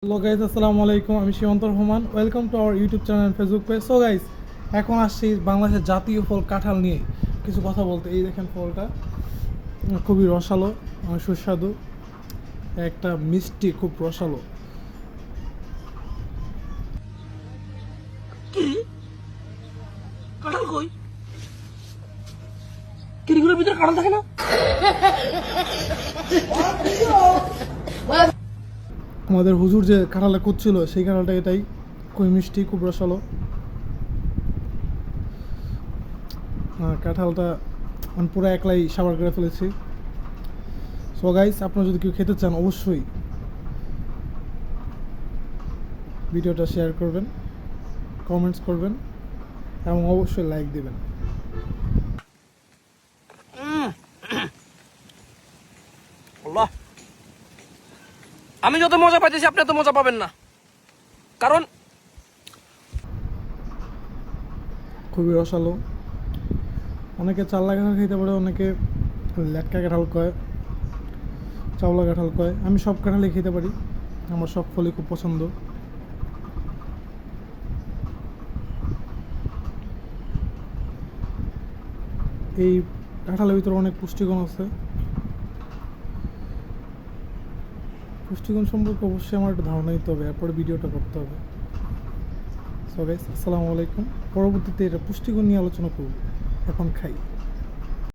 Hello guys, আসসালামু আলাইকুম। আমি সীমান্ত Rahman. Welcome to our YouTube channel, Facebook page. So guys, এখন আসছি বাংলাদেশের জাতীয় ফল কাঁঠাল নিয়ে কিছু কথা বলতে। এই দেখেন ফলটা খুবই রসালো, সুস্বাদু, একটা মিষ্টি, খুব রসালো। কি কাঁঠাল কই? কিরিগুলোর ভিতরে কাঁঠাল থাকে না? আমাদের হুজুর যে কাঁঠালে কুচ্ছিল, সেই কাঁঠালটা এটাই, খুবই মিষ্টি, খুব রসালো। কাঁঠালটা আমি পুরো একলাই সাবার করে ফেলেছি। সো গাইস, আপনারা যদি কেউ খেতে চান অবশ্যই ভিডিওটা শেয়ার করবেন, কমেন্টস করবেন এবং অবশ্যই লাইক দেবেন। আল্লাহ, আমি যত মজা পাইতেছি আপনি এত মজা পাবেন না, কারণ খুবই রসালো। অনেকে চাল্লা কাঁঠাল খেতে পারে, অনেকে লেটকা কাঁঠাল কয়, চাওলা কাঁঠাল কয়। আমি সব কাঁঠালই খেতে পারি, আমার সব ফলই খুব পছন্দ। এই কাঁঠালের ভিতরে অনেক পুষ্টিগুণ আছে। পুষ্টিগুণ সম্পর্কে অবশ্যই আমার একটা ধারণা দিতে হবে, এরপরে ভিডিওটা করতে হবে। সো গাইস, আসসালামু আলাইকুম। পরবর্তীতে এটা পুষ্টিগুণ নিয়ে আলোচনা করব। এখন খাই।